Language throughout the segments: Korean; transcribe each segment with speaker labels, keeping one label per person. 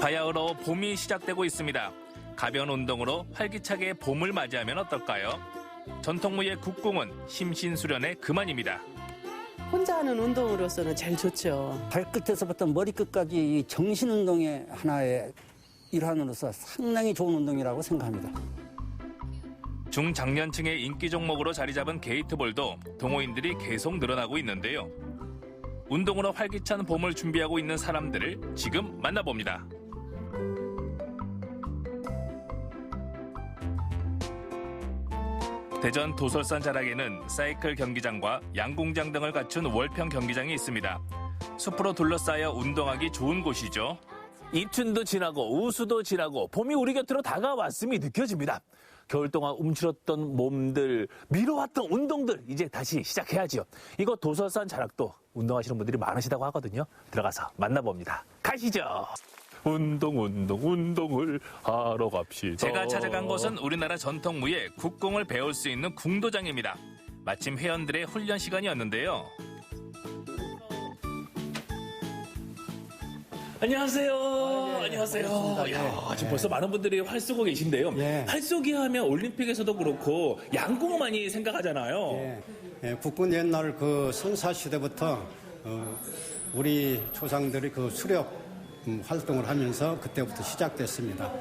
Speaker 1: 바야흐로 봄이 시작되고 있습니다. 가벼운 운동으로 활기차게 봄을 맞이하면 어떨까요? 전통무예 국궁은 심신수련의 그만입니다.
Speaker 2: 혼자 하는 운동으로서는 제일 좋죠.
Speaker 3: 발끝에서부터 머리끝까지 이 정신운동의 하나의 일환으로서 상당히 좋은 운동이라고 생각합니다.
Speaker 1: 중장년층의 인기 종목으로 자리 잡은 게이트볼도 동호인들이 계속 늘어나고 있는데요. 운동으로 활기찬 봄을 준비하고 있는 사람들을 지금 만나봅니다. 대전 도솔산 자락에는 사이클 경기장과 양궁장 등을 갖춘 월평 경기장이 있습니다. 숲으로 둘러싸여 운동하기 좋은 곳이죠.
Speaker 4: 입춘도 지나고 우수도 지나고 봄이 우리 곁으로 다가왔음이 느껴집니다. 겨울 동안 움츠렸던 몸들, 미뤄왔던 운동들 이제 다시 시작해야지요. 이거 도솔산 자락도 운동하시는 분들이 많으시다고 하거든요. 들어가서 만나봅니다. 가시죠. 운동을 하러 갑시다.
Speaker 1: 제가 찾아간 곳은 우리나라 전통무예 국궁을 배울 수 있는 궁도장입니다. 마침 회원들의 훈련 시간이었는데요.
Speaker 4: 안녕하세요.
Speaker 3: 네,
Speaker 4: 안녕하세요.
Speaker 3: 반갑습니다.
Speaker 4: 야, 지금 벌써 많은 분들이 활 쏘고 계신데요.
Speaker 3: 네.
Speaker 4: 활 쏘기 하면 올림픽에서도 그렇고 양궁 많이 생각하잖아요.
Speaker 5: 국군 옛날 그 선사 시대부터 우리 조상들이 그 수렵 활동을 하면서 그때부터 시작됐습니다.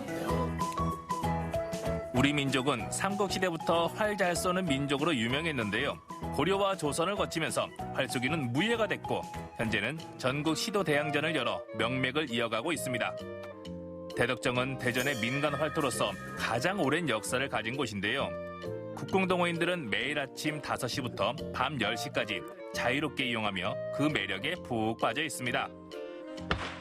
Speaker 1: 우리 민족은 삼국시대부터 활 잘 쏘는 민족으로 유명했는데요. 고려와 조선을 거치면서 활쏘기는 무예가 됐고 현재는 전국 시도대항전을 열어 명맥을 이어가고 있습니다. 대덕정은 대전의 민간 활도로서 가장 오랜 역사를 가진 곳인데요. 국궁동호인들은 매일 아침 5시부터 밤 10시까지 자유롭게 이용하며 그 매력에 푹 빠져 있습니다.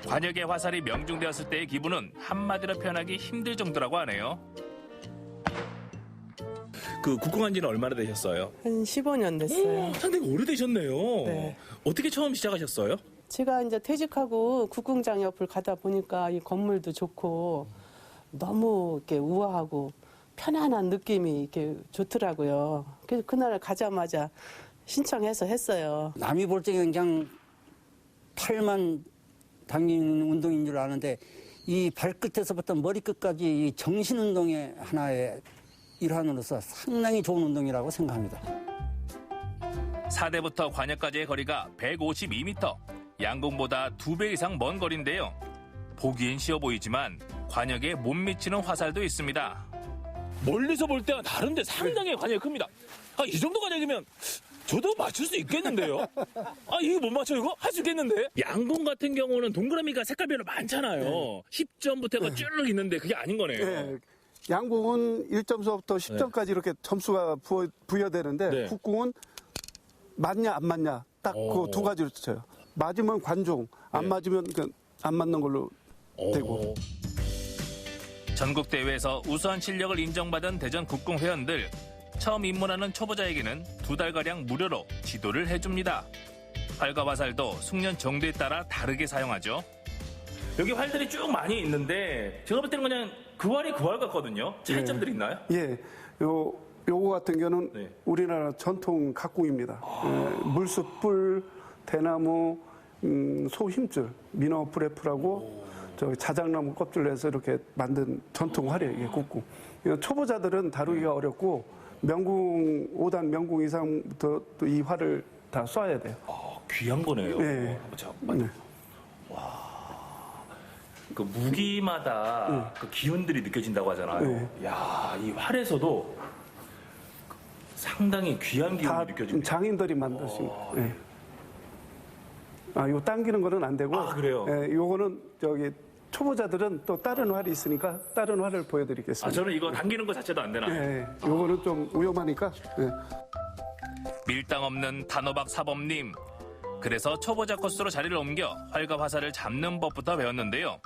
Speaker 1: 관역의 화살이 명중되었을 때의 기분은 한마디로 표현하기 힘들 정도라고 하네요.
Speaker 4: 그 국궁한 지는 얼마나 되셨어요?
Speaker 2: 한 15년 됐어요.
Speaker 4: 상당히 오래되셨네요.
Speaker 2: 네.
Speaker 4: 어떻게 처음 시작하셨어요?
Speaker 2: 제가 이제 퇴직하고 국궁장 옆을 가다 보니까 이 건물도 좋고 너무 이렇게 우아하고 편안한 느낌이 이렇게 좋더라고요. 그래서 그날 가자마자 신청해서 했어요.
Speaker 3: 남이 볼 적에 그냥 팔만 당기는 운동인 줄 아는데 이 발끝에서부터 머리끝까지 이 정신운동의 하나의 일환으로서 상당히 좋은 운동이라고 생각합니다.
Speaker 1: 사대부터 관역까지의 거리가 152m, 양궁보다 2배 이상 먼 거리인데요. 보기엔 쉬워 보이지만 관역에 못 미치는 화살도 있습니다.
Speaker 4: 멀리서 볼 때와 다른데 상당히 관역이 큽니다. 이 정도 관역이면 저도 맞출 수 있겠는데요? 이거 못 맞춰 이거? 할 수 있겠는데? 양궁 같은 경우는 동그라미가 색깔별로 많잖아요. 10점부터가 쭉 있는데 그게 아닌 거네요.
Speaker 6: 네. 양궁은 1점서부터 10점까지 이렇게 점수가 부여되는데
Speaker 4: 네.
Speaker 6: 국궁은 맞냐 안 맞냐 딱 그 두 가지로 쳐요. 맞으면 관중, 안 맞으면 안 맞는 걸로 되고.
Speaker 1: 전국대회에서 우수한 실력을 인정받은 대전 국궁 회원들. 처음 입문하는 초보자에게는 2달가량 무료로 지도를 해줍니다. 활과 화살도 숙련 정도에 따라 다르게 사용하죠.
Speaker 4: 여기 활들이 쭉 많이 있는데 제가 볼 때는 그냥 그 활이 그 활 같거든요. 차이점들이 있나요?
Speaker 6: 예, 요거 같은 경우는
Speaker 4: 네.
Speaker 6: 우리나라 전통 각궁입니다. 물숯불, 대나무, 소힘줄, 미너 브레프라고 저 자작나무 껍질 내서 이렇게 만든 전통 활이에요. 이게 국궁. 초보자들은 다루기가 어렵고 명궁 5단 명궁 이상부터 또 이 활을 다 쏴야 돼요.
Speaker 4: 귀한 거네요.
Speaker 6: 네.
Speaker 4: 잠깐만요.
Speaker 6: 네.
Speaker 4: 그 무기마다 그 기운들이 느껴진다고 하잖아요. 야, 이 활에서도 상당히 귀한 기운이
Speaker 6: 다
Speaker 4: 느껴집니다.
Speaker 6: 장인들이 만드십니다. 네. 요 당기는 거는 안 되고.
Speaker 4: 그래요?
Speaker 6: 예, 요거는 초보자들은 또 다른 활이 있으니까 다른 활을 보여드리겠습니다.
Speaker 4: 저는 이거 당기는 거 자체도 안 되나요?
Speaker 6: 예, 요거는 좀 위험하니까. 예.
Speaker 1: 밀당 없는 단호박 사범님. 그래서 초보자 코스로 자리를 옮겨 활과 화살을 잡는 법부터 배웠는데요.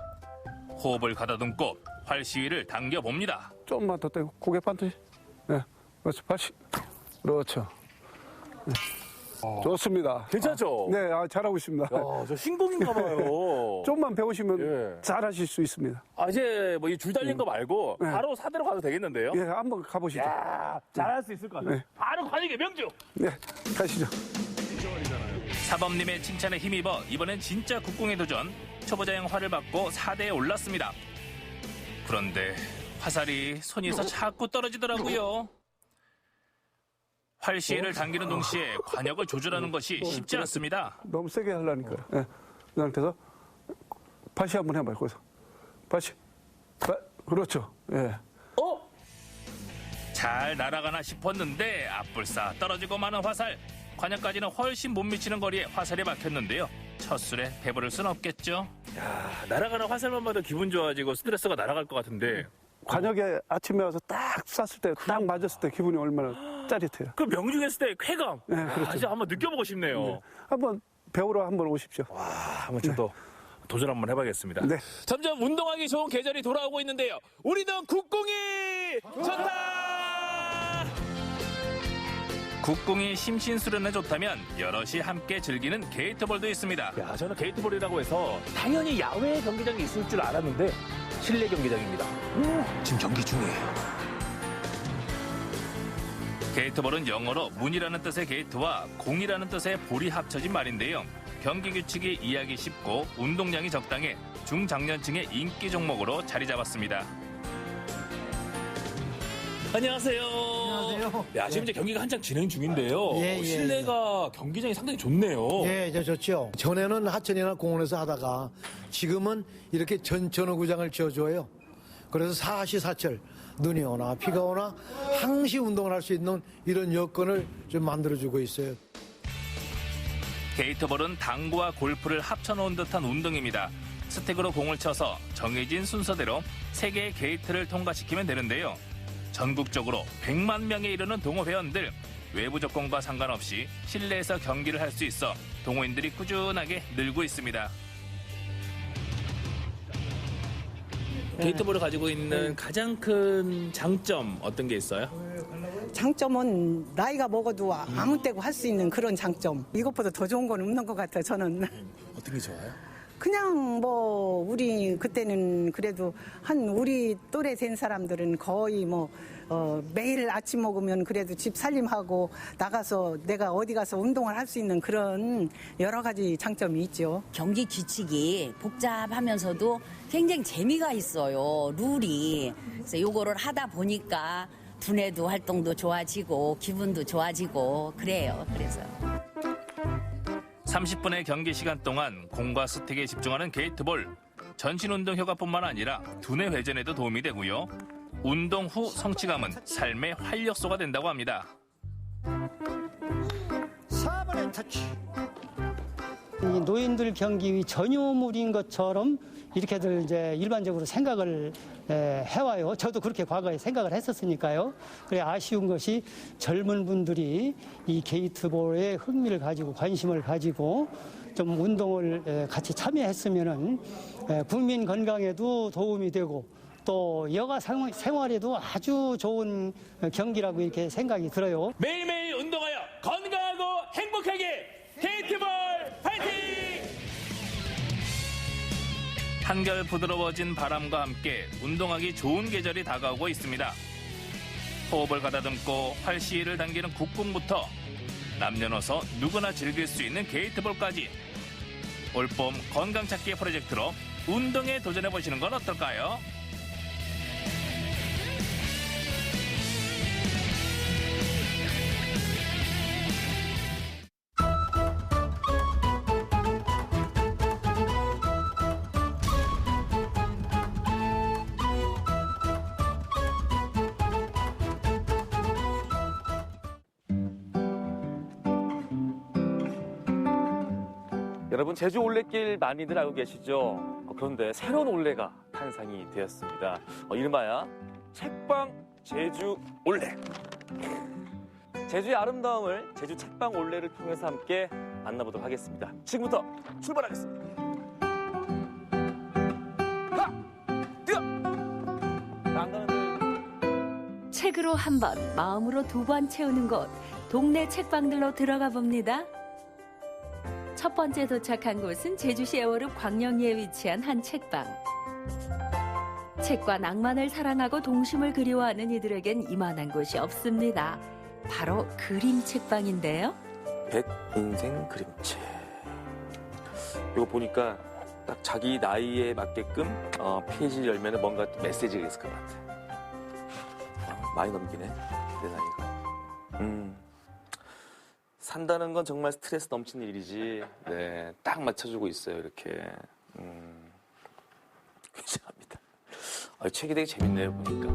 Speaker 1: 호흡을 가다듬고 활 시위를 당겨봅니다.
Speaker 6: 좀만 더 떼고 고개 반드시. 네, 그렇죠. 다시. 그렇죠. 네. 좋습니다.
Speaker 4: 괜찮죠?
Speaker 6: 네, 잘하고 있습니다.
Speaker 4: 저 신공인가 봐요.
Speaker 6: 좀만 배우시면
Speaker 4: 예.
Speaker 6: 잘하실 수 있습니다.
Speaker 4: 이제 뭐 이 줄 달린 거 말고
Speaker 6: 네.
Speaker 4: 바로 사대로 가도 되겠는데요?
Speaker 6: 예, 한번 가보시죠.
Speaker 4: 야, 잘할 수 있을 것 같아요.
Speaker 6: 네.
Speaker 4: 바로 관역의 명중!
Speaker 6: 네, 가시죠.
Speaker 1: 사범님의 칭찬에 힘입어 이번엔 진짜 국궁에 도전. 초보자형 활을 받고 4대에 올랐습니다. 그런데 화살이 손에서 자꾸 떨어지더라고요. 활 시위를 당기는 동시에 관역을 조절하는 것이 쉽지 않습니다.
Speaker 6: 너무 세게 하려니까. 예. 그 상태에서 다시 한번 해봐요. 거기서 다시. 그렇죠. 예.
Speaker 1: 잘 날아가나 싶었는데 앞불싸 떨어지고 마는 화살. 관역까지는 훨씬 못 미치는 거리에 화살이 박혔는데요. 첫 술에 배부를 순 없겠죠.
Speaker 4: 야, 날아가는 화살만 봐도 기분 좋아지고 스트레스가 날아갈 것 같은데.
Speaker 6: 관역에 아침에 와서 딱 쐈을 때, 딱 맞았을 때 기분이 얼마나 짜릿해요.
Speaker 4: 그 명중했을 때 쾌감.
Speaker 6: 네, 그렇죠.
Speaker 4: 진짜 한번 느껴보고 싶네요.
Speaker 6: 네. 한번 배우러 한번 오십시오.
Speaker 4: 와, 한번 저도 도전 한번 해봐야겠습니다.
Speaker 6: 네.
Speaker 4: 점점 운동하기 좋은 계절이 돌아오고 있는데요. 우리는 국궁이 좋다!
Speaker 1: 국궁이 심신수련에 좋다면 여럿이 함께 즐기는 게이트볼도 있습니다.
Speaker 4: 야, 저는 게이트볼이라고 해서 당연히 야외 경기장이 있을 줄 알았는데 실내 경기장입니다. 지금 경기 중이에요.
Speaker 1: 게이트볼은 영어로 문이라는 뜻의 게이트와 공이라는 뜻의 볼이 합쳐진 말인데요. 경기 규칙이 이해하기 쉽고 운동량이 적당해 중장년층의 인기 종목으로 자리 잡았습니다.
Speaker 4: 안녕하세요.
Speaker 7: 안녕하세요.
Speaker 4: 야, 지금 이제 경기가 한창 진행 중인데요.
Speaker 7: 예, 예,
Speaker 4: 실내가 경기장이 상당히 좋네요.
Speaker 7: 예, 이제 좋죠. 전에는 하천이나 공원에서 하다가 지금은 이렇게 전원구장을 지어줘요. 그래서 사시사철 눈이 오나 비가 오나 항시 운동을 할 수 있는 이런 여건을 좀 만들어주고 있어요.
Speaker 1: 게이트볼은 당구와 골프를 합쳐놓은 듯한 운동입니다. 스택으로 공을 쳐서 정해진 순서대로 3개의 게이트를 통과시키면 되는데요. 전국적으로 100만 명에 이르는 동호 회원들, 외부 조건과 상관없이 실내에서 경기를 할 수 있어 동호인들이 꾸준하게 늘고 있습니다.
Speaker 4: 게이트볼을 가지고 있는 가장 큰 장점 어떤 게 있어요?
Speaker 8: 장점은 나이가 먹어도 아무 때고 할 수 있는 그런 장점. 이것보다 더 좋은 건 없는 것 같아요, 저는.
Speaker 4: 어떤 게 좋아요?
Speaker 8: 그냥 뭐 우리 그때는 그래도 한 우리 또래 된 사람들은 거의 뭐 매일 아침 먹으면 그래도 집 살림하고 나가서 내가 어디 가서 운동을 할 수 있는 그런 여러 가지 장점이 있죠.
Speaker 9: 경기 규칙이 복잡하면서도 굉장히 재미가 있어요. 룰이. 그래서 요거를 하다 보니까 두뇌도 활동도 좋아지고 기분도 좋아지고 그래요. 그래서
Speaker 1: 30분의 경기 시간 동안 공과 스틱에 집중하는 게이트볼. 전신 운동 효과뿐만 아니라 두뇌 회전에도 도움이 되고요. 운동 후 성취감은 삶의 활력소가 된다고 합니다.
Speaker 3: 4번의 터치.
Speaker 10: 이 노인들 경기 전유물인 것처럼 이렇게들 이제 일반적으로 생각을 해와요. 저도 그렇게 과거에 생각을 했었으니까요. 그래 아쉬운 것이 젊은 분들이 이 게이트볼에 흥미를 가지고 관심을 가지고 좀 운동을 같이 참여했으면은 국민 건강에도 도움이 되고 또 여가 생활에도 아주 좋은 경기라고 이렇게 생각이 들어요.
Speaker 4: 매일매일 운동하여 건강하고 행복하게 게이트볼 파이팅!
Speaker 1: 한결 부드러워진 바람과 함께 운동하기 좋은 계절이 다가오고 있습니다. 호흡을 가다듬고 활 시위를 당기는 국궁부터 남녀노소 누구나 즐길 수 있는 게이트볼까지 올봄 건강 찾기 프로젝트로 운동에 도전해보시는 건 어떨까요?
Speaker 11: 여러분 제주 올레길 많이들 알고 계시죠? 그런데 새로운 올레가 탄생이 되었습니다. 이름하여 책방 제주 올레. 제주의 아름다움을 제주 책방 올레를 통해서 함께 만나보도록 하겠습니다. 지금부터 출발하겠습니다. 하! 뛰어!
Speaker 12: 책으로 한 번, 마음으로 2번 채우는 곳, 동네 책방들로 들어가 봅니다. 첫 번째 도착한 곳은 제주시 애월읍 광령리에 위치한 한 책방. 책과 낭만을 사랑하고 동심을 그리워하는 이들에겐 이만한 곳이 없습니다. 바로 그림 책방인데요.
Speaker 11: 100인생 그림책. 이거 보니까 딱 자기 나이에 맞게끔 페이지를 열면 뭔가 또 메시지가 있을 것 같아. 많이 넘기네, 내 나이가. 산다는 건 정말 스트레스 넘치는 일이지. 네, 딱 맞춰주고 있어요, 이렇게. 굉장합니다. 책이 되게 재밌네요, 보니까.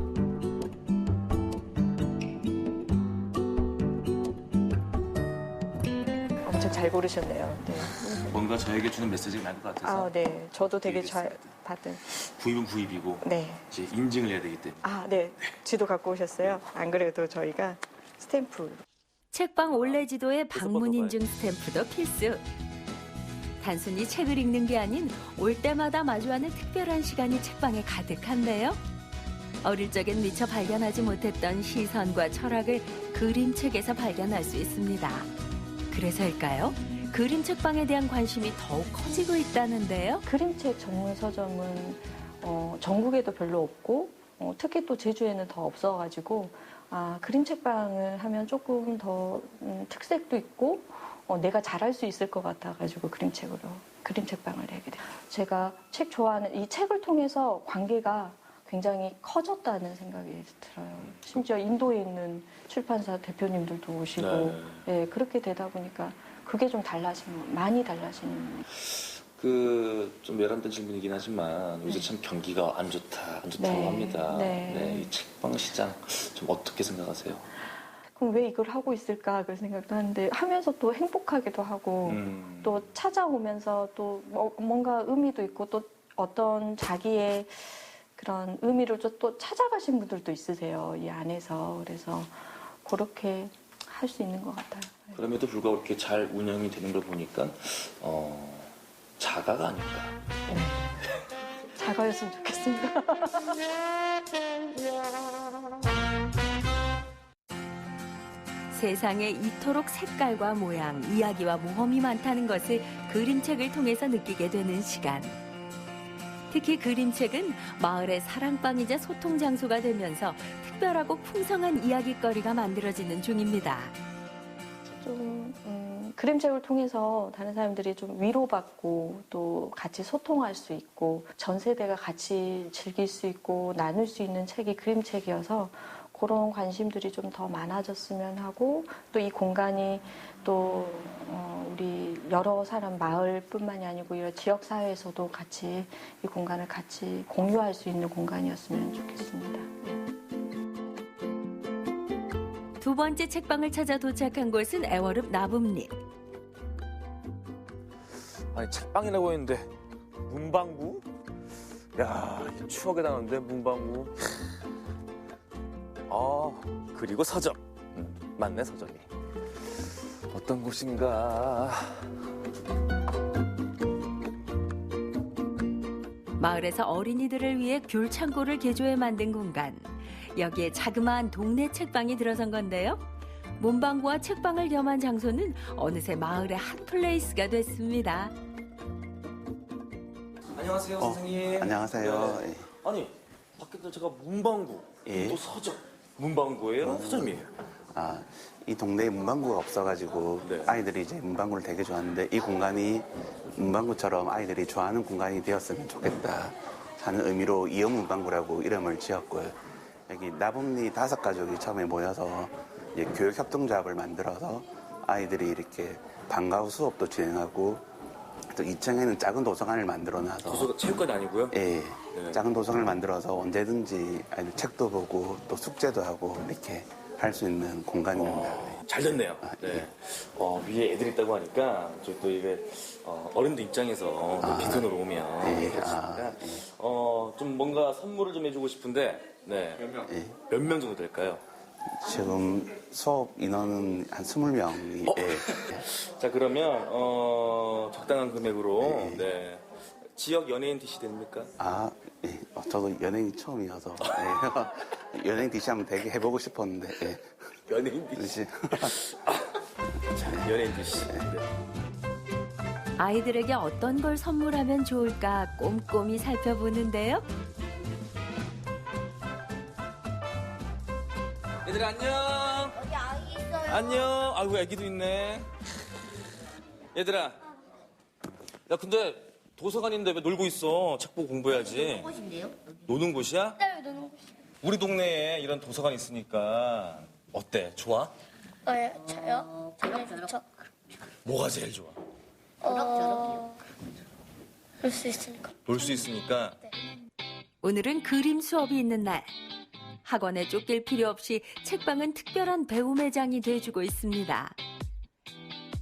Speaker 13: 엄청 잘 고르셨네요. 네.
Speaker 11: 뭔가 저에게 주는 메시지가 많을 것 같아서.
Speaker 13: 아, 네. 저도 되게 잘 받은.
Speaker 11: 구입은 구입이고.
Speaker 13: 네.
Speaker 11: 이제 인증을 해야 되기 때문에.
Speaker 13: 아, 네. 지도 갖고 오셨어요. 안 그래도 저희가 스탬프.
Speaker 12: 책방 올레 지도에 방문 인증 스탬프도 필수. 단순히 책을 읽는 게 아닌 올 때마다 마주하는 특별한 시간이 책방에 가득한데요. 어릴 적엔 미처 발견하지 못했던 시선과 철학을 그림책에서 발견할 수 있습니다. 그래서일까요? 그림 책방에 대한 관심이 더욱 커지고 있다는데요.
Speaker 14: 그림책 전문 서점은 전국에도 별로 없고 특히 또 제주에는 더 없어가지고 그림 책방을 하면 조금 더 특색도 있고 내가 잘할 수 있을 것 같아가지고 그림 책방을 내게 돼요. 제가 책 좋아하는 이 책을 통해서 관계가 굉장히 커졌다는 생각이 들어요. 심지어 인도에 있는 출판사 대표님들도 오시고 네, 그렇게 되다 보니까 그게 좀 많이 달라지는.
Speaker 11: 좀 외람된 질문이긴 하지만 요새 참 경기가 안 좋다고 합니다. 이 책방 시장 좀 어떻게 생각하세요?
Speaker 14: 그럼 왜 이걸 하고 있을까 그런 생각도 하는데 하면서 또 행복하기도 하고 또 찾아오면서 또 뭔가 의미도 있고 또 어떤 자기의 그런 의미를 또 찾아가신 분들도 있으세요. 이 안에서. 그래서 그렇게 할 수 있는 것 같아요.
Speaker 11: 그럼에도 불구하고 이렇게 잘 운영이 되는 걸 보니까 자가가 아닐까.
Speaker 14: 네. 자가였으면 좋겠습니다.
Speaker 12: 세상에 이토록 색깔과 모양, 이야기와 모험이 많다는 것을 그림책을 통해서 느끼게 되는 시간. 특히 그림책은 마을의 사랑방이자 소통 장소가 되면서 특별하고 풍성한 이야깃거리가 만들어지는 중입니다.
Speaker 14: 좀 그림책을 통해서 다른 사람들이 좀 위로받고 또 같이 소통할 수 있고 전 세대가 같이 즐길 수 있고 나눌 수 있는 책이 그림책이어서 그런 관심들이 좀 더 많아졌으면 하고 또 이 공간이 또 우리 여러 사람 마을뿐만이 아니고 이런 지역 사회에서도 같이 이 공간을 같이 공유할 수 있는 공간이었으면 좋겠습니다.
Speaker 12: 두 번째 책방을 찾아 도착한 곳은 애월읍 나붐리.
Speaker 11: 아니 책방이라고 했는데 문방구? 야, 추억에 나는데 문방구. 그리고 서점. 맞네, 서점이. 어떤 곳인가.
Speaker 12: 마을에서 어린이들을 위해 귤 창고를 개조해 만든 공간. 여기에 자그마한 동네 책방이 들어선 건데요. 문방구와 책방을 겸한 장소는 어느새 마을의 핫플레이스가 됐습니다.
Speaker 11: 안녕하세요, 선생님.
Speaker 15: 안녕하세요.
Speaker 11: 네. 아니, 밖에서 제가 문방구, 또 서점. 문방구예요? 서점이에요?
Speaker 15: 이 동네에 문방구가 없어가지고 아이들이 이제 문방구를 되게 좋아하는데 이 공간이 문방구처럼 아이들이 좋아하는 공간이 되었으면 좋겠다 하는 의미로 이영 문방구라고 이름을 지었고요. 여기 나붐리 5가족이 처음에 모여서 이제 교육협동조합을 만들어서 아이들이 이렇게 방과 후 수업도 진행하고 또 2층에는 작은 도서관을 만들어놔서
Speaker 11: 체육관 아니고요?
Speaker 15: 예, 작은 도서관을 만들어서 언제든지 아이들 책도 보고 또 숙제도 하고 이렇게 할 수 있는 공간입니다.
Speaker 11: 잘 됐네요. 네. 위에 애들 있다고 하니까 저희 또 이게 어른들 입장에서 비근으로 오면 그렇습니다. 좀 뭔가 선물을 좀 해주고 싶은데 몇 명 정도 될까요?
Speaker 15: 지금 수업 인원은 한 20명이.
Speaker 11: 자, 그러면 적당한 금액으로 지역 연예인 DC 됩니까?
Speaker 15: 예. 저도 연예인이 처음이어서 연예인 DC 하면 되게 해보고 싶었는데.
Speaker 11: 연예인 DC. 자, 연예인 DC.
Speaker 12: 아이들에게 어떤 걸 선물하면 좋을까 꼼꼼히 살펴보는데요.
Speaker 11: 얘들 안녕.
Speaker 16: 여기 아기 있어요.
Speaker 11: 안녕. 아이고, 애기도 있네. 얘들아. 야, 근데 도서관인데 왜 놀고 있어? 책 보고 공부해야지.
Speaker 16: 곳인데요?
Speaker 11: 노는 곳이야?
Speaker 16: 네, 노는 곳이요.
Speaker 11: 우리 동네에 이런 도서관 있으니까 어때? 좋아?
Speaker 16: 네, 저요? 저는 좋죠.
Speaker 11: 뭐가 제일 좋아?
Speaker 16: 볼 수 있으니까.
Speaker 11: 놀 수 있으니까.
Speaker 12: 오늘은 그림 수업이 있는 날. 학원에 쫓길 필요 없이 책방은 특별한 배움의 장이 돼주고 있습니다.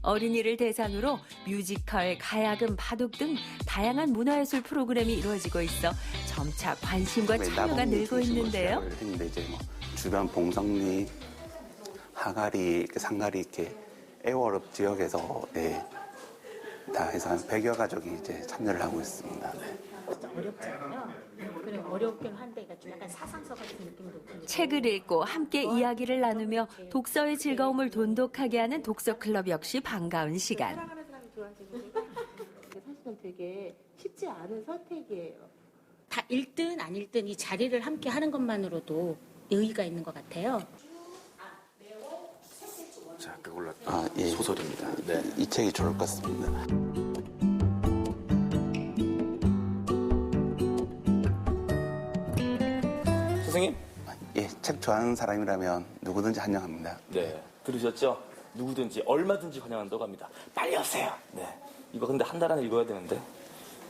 Speaker 12: 어린이를 대상으로 뮤지컬, 가야금, 바둑 등 다양한 문화예술 프로그램이 이루어지고 있어 점차 관심과 참여가 늘고 있는데요.
Speaker 15: 했는데 이제 뭐 주변 봉성리, 하가리, 이렇게 상가리 이렇게 애월읍 지역에서 다 해서 한 100여 가족이 이제 참여를 하고 있습니다.
Speaker 17: 진짜 어렵잖아요. 그래 어렵긴 한데 좀 약간 사상서 같은 느낌도 들고.
Speaker 12: 책을 읽고 함께 이야기를 나누며 독서의 즐거움을 돈독하게 하는 독서클럽 역시 반가운 시간.
Speaker 17: 사랑하는 사람이 좋아지는 게 사실은 되게 쉽지 않은 선택이에요. 다 읽든 안 읽든 이 자리를 함께 하는 것만으로도 의의가 있는 것 같아요.
Speaker 11: 자, 그걸로
Speaker 15: 예.
Speaker 11: 소설입니다. 네.
Speaker 15: 이 책이 좋을 것 같습니다.
Speaker 11: 선생님?
Speaker 15: 예, 책 좋아하는 사람이라면 누구든지 환영합니다.
Speaker 11: 네. 들으셨죠? 누구든지 얼마든지 환영한다고 합니다. 빨리 오세요. 네. 이거 근데 한 달 안에 읽어야 되는데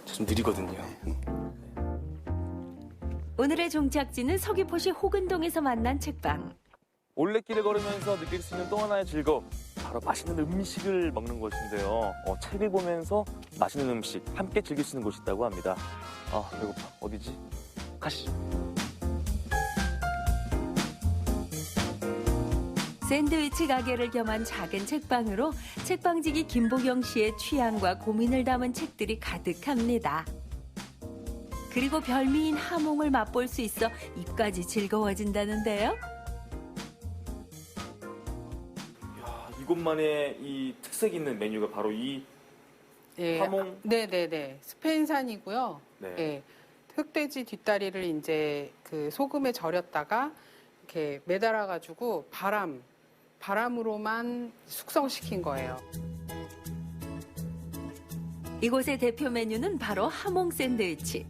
Speaker 11: 좀 느리거든요.
Speaker 12: 오늘의 종착지는 서귀포시 호근동에서 만난 책방.
Speaker 11: 올레길을 걸으면서 느낄 수 있는 또 하나의 즐거움. 바로 맛있는 음식을 먹는 곳인데요. 책을 보면서 맛있는 음식 함께 즐길 수 있는 곳이 있다고 합니다. 아, 배고파. 어디지? 가시죠.
Speaker 12: 샌드위치 가게를 겸한 작은 책방으로 책방지기 김보경 씨의 취향과 고민을 담은 책들이 가득합니다. 그리고 별미인 하몽을 맛볼 수 있어 입까지 즐거워진다는데요.
Speaker 11: 이곳만의 이 특색 있는 메뉴가 바로 이 하몽.
Speaker 18: 네네네. 스페인산이고요.
Speaker 11: 네.
Speaker 18: 예. 흑돼지 뒷다리를 이제 그 소금에 절였다가 이렇게 매달아가지고 바람으로만 숙성시킨 거예요.
Speaker 12: 이곳의 대표 메뉴는 바로 하몽 샌드위치.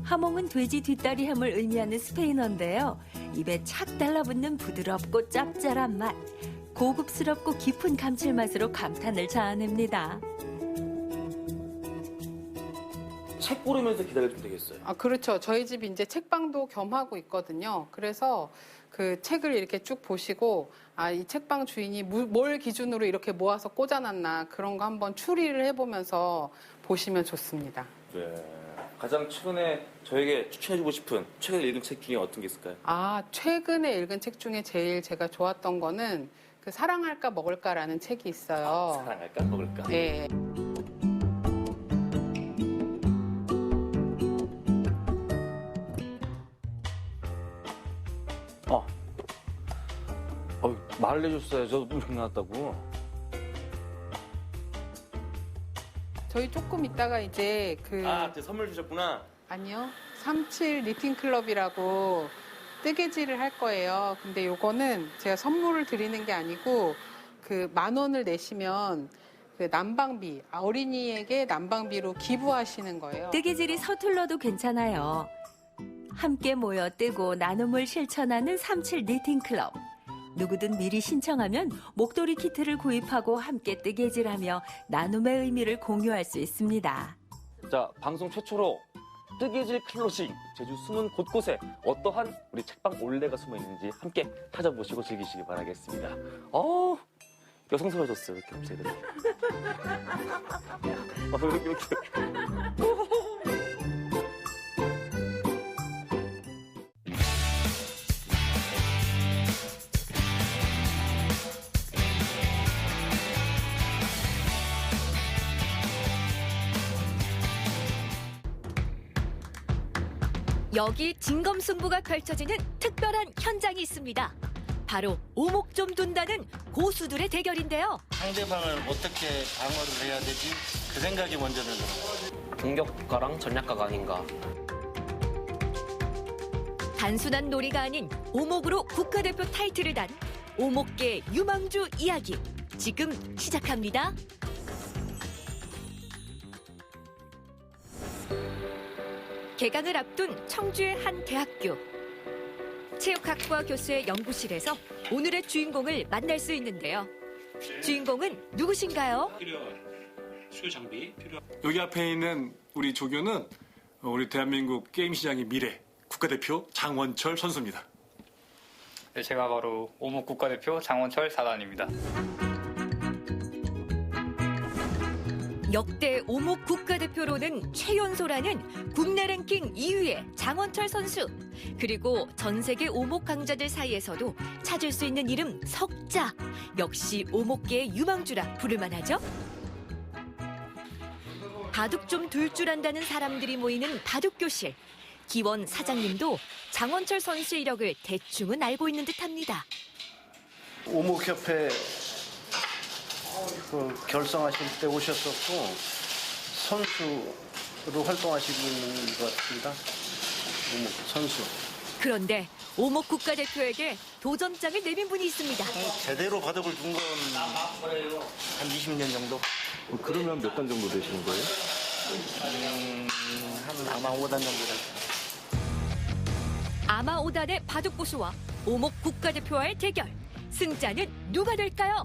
Speaker 12: 하몽은 돼지 뒷다리 햄을 의미하는 스페인어인데요. 입에 착 달라붙는 부드럽고 짭짤한 맛, 고급스럽고 깊은 감칠맛으로 감탄을 자아냅니다.
Speaker 11: 책 고르면서 기다려주면 되겠어요.
Speaker 18: 아, 그렇죠. 저희 집 이제 책방도 겸하고 있거든요. 그래서 그 책을 이렇게 쭉 보시고, 아, 이 책방 주인이 뭘 기준으로 이렇게 모아서 꽂아놨나, 그런 거 한번 추리를 해보면서 보시면 좋습니다.
Speaker 11: 네. 가장 최근에 저에게 추천해주고 싶은 최근에 읽은 책 중에 어떤 게 있을까요?
Speaker 18: 아, 최근에 읽은 책 중에 제일 제가 좋았던 거는 그 사랑할까 먹을까라는 책이 있어요.
Speaker 11: 사랑할까 먹을까?
Speaker 18: 네.
Speaker 11: 말을 해줬어요. 저도 좀 생각났다고.
Speaker 18: 저희 조금 있다가 이제
Speaker 11: 선물 주셨구나.
Speaker 18: 아니요. 37 니팅 클럽이라고 뜨개질을 할 거예요. 근데 요거는 제가 선물을 드리는 게 아니고 그 10,000원을 내시면 그 난방비, 어린이에게 난방비로 기부하시는 거예요.
Speaker 12: 뜨개질이 서툴러도 괜찮아요. 함께 모여 뜨고 나눔을 실천하는 37 니팅 클럽. 누구든 미리 신청하면 목도리 키트를 구입하고 함께 뜨개질하며 나눔의 의미를 공유할 수 있습니다.
Speaker 11: 자, 방송 최초로 뜨개질 클로징, 제주 숨은 곳곳에 어떠한 우리 책방 올레가 숨어 있는지 함께 찾아보시고 즐기시기 바라겠습니다. 여성스러워졌어요, 이렇게 갑자기. 이렇게.
Speaker 19: 여기 진검승부가 펼쳐지는 특별한 현장이 있습니다. 바로 오목 좀 둔다는 고수들의 대결인데요.
Speaker 20: 상대방을 어떻게 방어를 해야 되지? 그 생각이 먼저 들어요.
Speaker 21: 공격가랑 전략가가 아닌가.
Speaker 19: 단순한 놀이가 아닌 오목으로 국가대표 타이틀을 단 오목계 유망주 이야기 지금 시작합니다. 개강을 앞둔 청주의 한 대학교. 체육학과 교수의 연구실에서 오늘의 주인공을 만날 수 있는데요. 주인공은 누구신가요?
Speaker 5: 수요 장비 여기 앞에 있는 우리 조교는 우리 대한민국 게임 시장의 미래 국가대표 장원철 선수입니다.
Speaker 22: 네, 제가 바로 오목 국가대표 장원철 사단입니다.
Speaker 19: 역대 오목 국가대표로는 최연소라는 국내 랭킹 2위의 장원철 선수, 그리고 전 세계 오목 강자들 사이에서도 찾을 수 있는 이름 석자, 역시 오목계의 유망주라 부를만하죠. 바둑 좀 둘 줄 안다는 사람들이 모이는 바둑교실. 기원 사장님도 장원철 선수의 이력을 대충은 알고 있는 듯합니다.
Speaker 20: 오목협회 결성하실 때 오셨었고 선수로 활동하시고 있는 것 같습니다. 오목 선수.
Speaker 19: 그런데 오목 국가대표에게 도전장을 내민 분이 있습니다.
Speaker 20: 제대로 바둑을 둔 건 한 20년 정도.
Speaker 23: 그러면 몇 단 정도 되시는 거예요?
Speaker 20: 한 아마 5단 정도 됐어요.
Speaker 19: 아마 5단의 바둑 고수와 오목 국가대표와의 대결. 승자는 누가 될까요?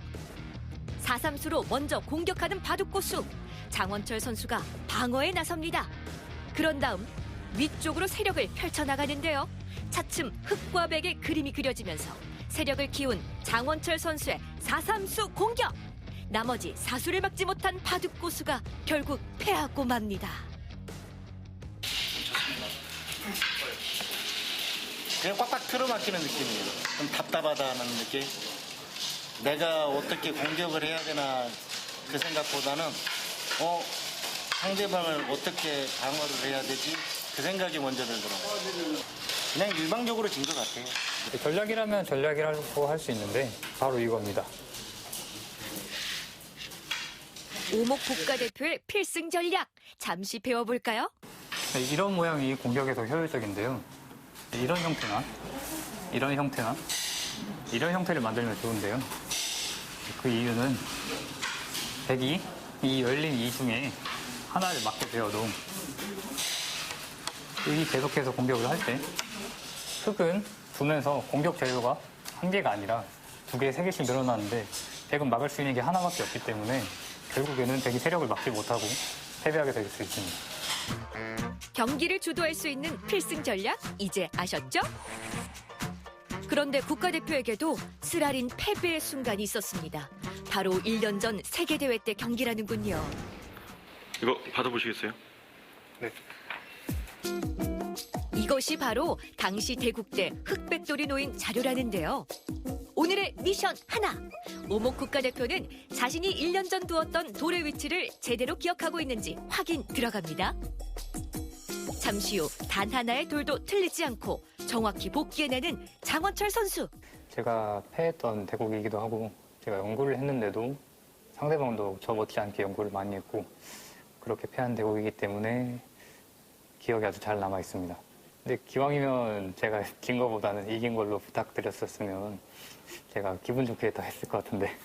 Speaker 19: 4-3수로 먼저 공격하는 바둑 고수. 장원철 선수가 방어에 나섭니다. 그런 다음 위쪽으로 세력을 펼쳐나가는데요. 차츰 흑과 백의 그림이 그려지면서 세력을 키운 장원철 선수의 4-3수 공격. 나머지 사수를 막지 못한 바둑 고수가 결국 패하고 맙니다.
Speaker 20: 그냥 꽉꽉 틀어막히는 느낌이에요. 좀 답답하다는 느낌. 내가 어떻게 공격을 해야 되나 그 생각보다는 상대방을 어떻게 방어를 해야 되지 그 생각이 먼저 들더라고요. 그냥 일방적으로 진 것 같아요.
Speaker 22: 전략이라면 전략이라고 할 수 있는데 바로 이겁니다.
Speaker 19: 오목 국가대표의 필승 전략, 잠시 배워볼까요?
Speaker 22: 네, 이런 모양이 공격에 더 효율적인데요. 이런 형태나 이런 형태나 이런 형태를 만들면 좋은데요. 그 이유는 백이 이 열린 이 중에 하나를 맞게 되어도 이 계속해서 공격을 할 때 흑은 두면서 공격 재료가 한 개가 아니라 2개, 3개씩 늘어나는데 백은 막을 수 있는 게 하나밖에 없기 때문에 결국에는 백이 세력을 막지 못하고 패배하게 될 수 있습니다.
Speaker 19: 경기를 주도할 수 있는 필승 전략, 이제 아셨죠? 그런데 국가대표에게도 쓰라린 패배의 순간이 있었습니다. 바로 1년 전 세계대회 때 경기라는군요.
Speaker 5: 이거 받아보시겠어요?
Speaker 22: 네.
Speaker 19: 이것이 바로 당시 대국대 흑백돌이 놓인 자료라는데요. 오늘의 미션 하나. 오목 국가대표는 자신이 1년 전 두었던 돌의 위치를 제대로 기억하고 있는지 확인 들어갑니다. 잠시 후 단 하나의 돌도 틀리지 않고 정확히 복귀해내는 장원철 선수.
Speaker 22: 제가 패했던 대국이기도 하고 제가 연구를 했는데도 상대방도 저 못지않게 연구를 많이 했고 그렇게 패한 대국이기 때문에 기억이 아주 잘 남아 있습니다. 근데 기왕이면 제가 진 거보다는 이긴 걸로 부탁드렸었으면 제가 기분 좋게 더 했을 것 같은데.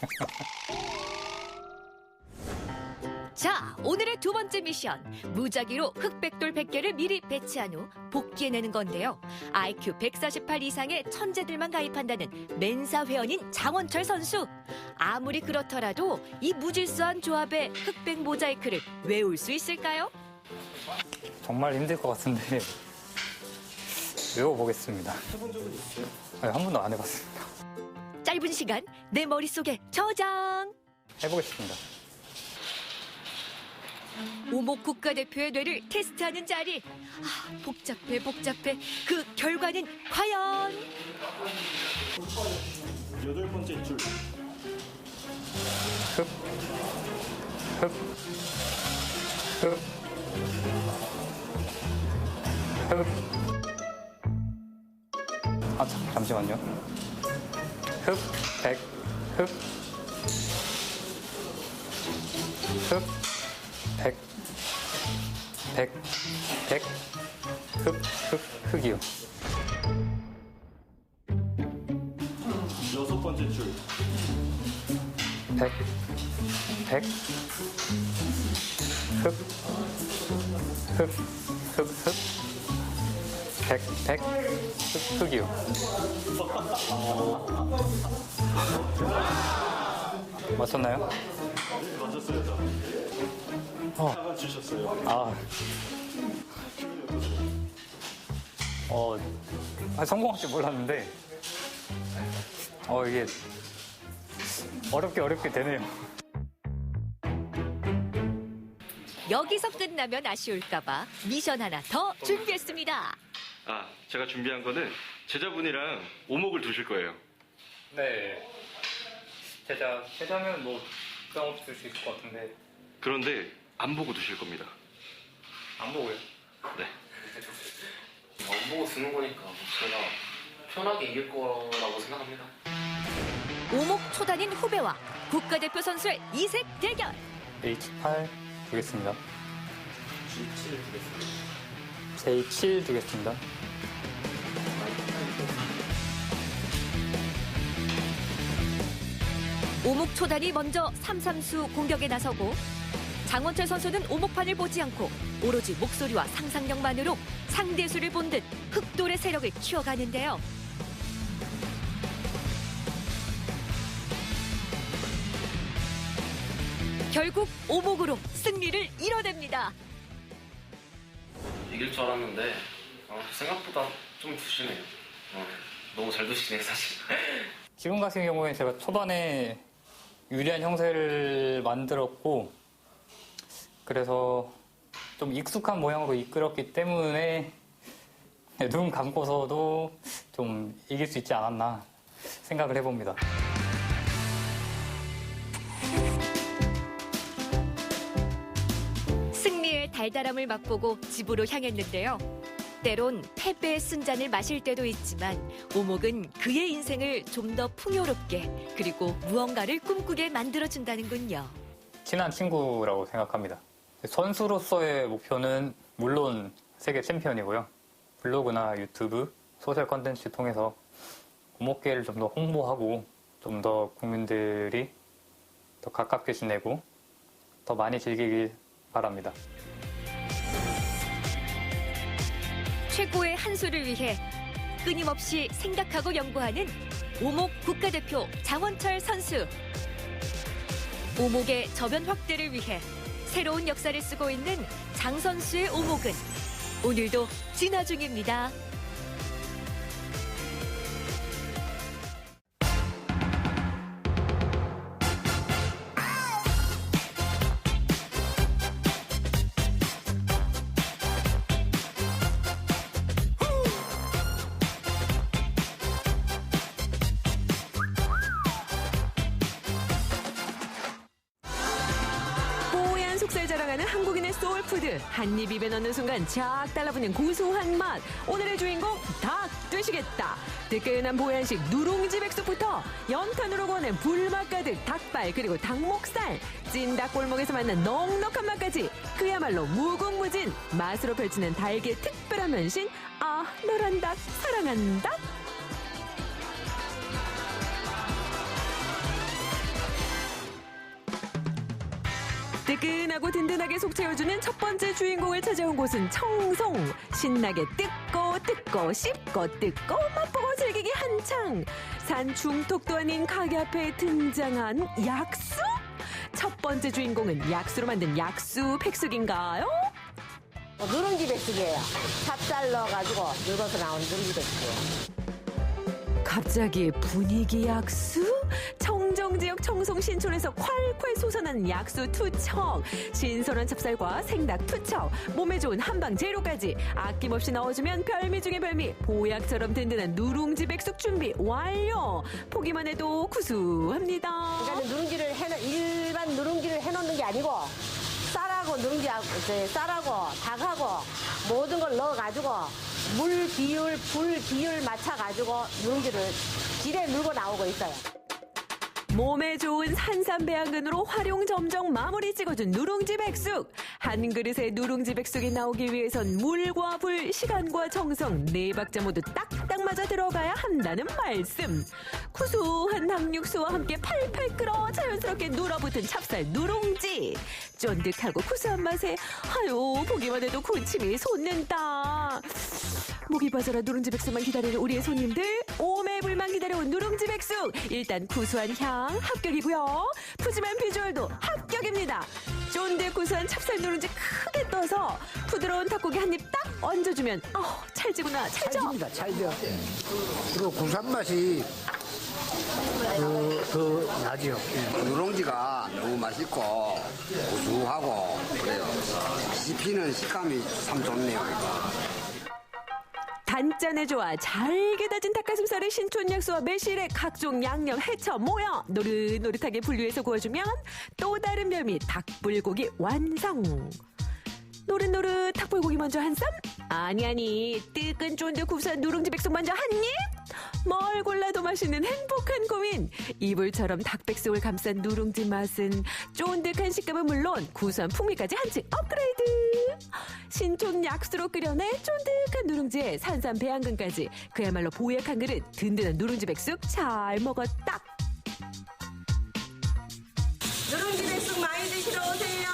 Speaker 19: 자, 오늘의 두 번째 미션. 무작위로 흑백돌 100개를 미리 배치한 후 복귀해내는 건데요. IQ 148 이상의 천재들만 가입한다는 멘사 회원인 장원철 선수. 아무리 그렇더라도 이 무질서한 조합의 흑백 모자이크를 외울 수 있을까요?
Speaker 22: 정말 힘들 것 같은데 외워보겠습니다.
Speaker 5: 해본 적은 있어요?
Speaker 22: 아니, 한 번도 안 해봤습니다.
Speaker 19: 짧은 시간 내 머릿속에 저장.
Speaker 22: 해보겠습니다.
Speaker 19: 오목 국가대표의 뇌를 테스트하는 자리. 복잡해. 그 결과는 과연?
Speaker 5: 8번째 줄.
Speaker 22: 흑. 잠시만요. 흑, 백, 흑, 백, 흑이요.
Speaker 5: 6번째 줄.
Speaker 22: 백, 흑, 100 흑이요. 맞췄나요?
Speaker 23: 맞췄어요. 주셨어요.
Speaker 22: 성공할 줄 몰랐는데, 이게 어렵게 되네요.
Speaker 19: 여기서 끝나면 아쉬울까봐 미션 하나 더 준비했습니다.
Speaker 23: 제가 준비한 거는 제자분이랑 오목을 두실 거예요.
Speaker 22: 네. 제자면 뭐 부담 없이 들 수 있을 것 같은데.
Speaker 23: 그런데 안 보고 두실 겁니다.
Speaker 22: 안 보고요?
Speaker 23: 네.
Speaker 21: 안 보고 쓰는 거니까 제가 편하게 이길 거라고 생각합니다.
Speaker 19: 오목 초단인 후배와 국가대표 선수의 이색 대결.
Speaker 22: H8 두겠습니다.
Speaker 21: G7 두겠습니다.
Speaker 22: J7 두겠습니다.
Speaker 19: 오목 초단이 먼저 삼삼수 공격에 나서고 장원철 선수는 오목판을 보지 않고 오로지 목소리와 상상력만으로 상대수를 본 듯 흑돌의 세력을 키워가는데요. 결국 오목으로 승리를 이뤄냅니다.
Speaker 21: 이길 줄 알았는데 생각보다 좀 드시네요. 너무 잘 드시네 사실.
Speaker 22: 지금 같은 경우에 제가 초반에 유리한 형세를 만들었고, 그래서 좀 익숙한 모양으로 이끌었기 때문에 눈 감고서도 좀 이길 수 있지 않았나 생각을 해봅니다.
Speaker 19: 승리의 달달함을 맛보고 집으로 향했는데요. 때론 패배의 순잔을 마실 때도 있지만 오목은 그의 인생을 좀 더 풍요롭게 그리고 무언가를 꿈꾸게 만들어준다는군요.
Speaker 22: 친한 친구라고 생각합니다. 선수로서의 목표는 물론 세계 챔피언이고요. 블로그나 유튜브, 소셜 컨텐츠 통해서 오목계를 좀 더 홍보하고 좀 더 국민들이 더 가깝게 지내고 더 많이 즐기길 바랍니다.
Speaker 19: 최고의 한 수를 위해 끊임없이 생각하고 연구하는 오목 국가대표 장원철 선수. 오목의 저변 확대를 위해 새로운 역사를 쓰고 있는 장 선수의 오목은 오늘도 진화 중입니다.
Speaker 2: 속살 자랑하는 한국인의 소울푸드. 한 입 입에 넣는 순간 쫙 달라붙는 고소한 맛. 오늘의 주인공 닭 되시겠다. 뜨끈한 보양식 누룽지 백숙부터 연탄으로 구워낸 불맛 가득 닭발 그리고 닭목살, 찐닭 골목에서 만난 넉넉한 맛까지 그야말로 무궁무진 맛으로 펼치는 닭의 특별한 변신. 노란 닭 사랑한다. 뜨끈하고 든든하게 속 채워주는 첫 번째 주인공을 찾아온 곳은 청송. 신나게 뜯고 씹고 뜯고 맛보고 즐기기 한창. 산 중턱도 아닌 가게 앞에 등장한 약수? 첫 번째 주인공은 약수로 만든 약수 백숙인가요?
Speaker 6: 누룽지 백숙이에요. 찹쌀 넣어가지고 늙어서 나온 누룽지 백숙이에요.
Speaker 2: 갑자기 분위기 약수? 청정지역 청송 신촌에서 콸콸 솟아나는 약수 투척. 신선한 찹쌀과 생닭 투척, 몸에 좋은 한방 재료까지 아낌없이 넣어주면 별미 중에 별미, 보약처럼 든든한 누룽지 백숙 준비 완료. 보기만 해도 구수합니다.
Speaker 6: 그러니까 누룽지를 일반 누룽지를 해놓는 게 아니고 쌀하고 쌀하고 닭하고 모든 걸 넣어가지고 물 비율, 불 비율 맞춰가지고 누룽지를 질에 눌고 나오고 있어요.
Speaker 2: 몸에 좋은 산삼배양근으로 활용 점정 마무리 찍어준 누룽지 백숙. 한 그릇의 누룽지 백숙이 나오기 위해선 물과 불, 시간과 정성 네 박자 모두 딱딱 맞아 들어가야 한다는 말씀. 구수한 닭육수와 함께 팔팔 끓어 자연스럽게 눌어붙은 찹쌀 누룽지. 쫀득하고 구수한 맛에 보기만 해도 군침이 솟는다. 목이 빠져라 누룽지 백숙만 기다리는 우리의 손님들. 오매불만 기다려온 누룽지 백숙. 일단 구수한 향 합격이고요. 푸짐한 비주얼도 합격입니다. 쫀득 구수한 찹쌀 누룽지 크게 떠서 부드러운 닭고기 한 입 딱 얹어주면 찰지구나 찰져.
Speaker 7: 찰집니다, 찰져. 그리고 구수한 맛이 나죠.
Speaker 8: 누룽지가 너무 맛있고 고소하고 그래요. 씹히는 식감이 참 좋네요.
Speaker 2: 단짠에 좋아 잘게 다진 닭가슴살에 신촌 약수와 매실에 각종 양념 해쳐 모여 노릇노릇하게 분류해서 구워주면 또 다른 별미 닭불고기 완성. 노릇노릇 닭불고기 먼저 한 쌈? 아니 뜨끈 쫀득 구수한 누룽지 백숙 먼저 한 입? 뭘 골라도 맛있는 행복한 고민. 이불처럼 닭백숙을 감싼 누룽지 맛은 쫀득한 식감은 물론 구수한 풍미까지 한층 업그레이드. 신촌 약수로 끓여내 쫀득한 누룽지에 산삼 배양근까지 그야말로 보약 한 그릇 든든한 누룽지 백숙 잘 먹었다.
Speaker 6: 누룽지 백숙 많이 드시러 오세요.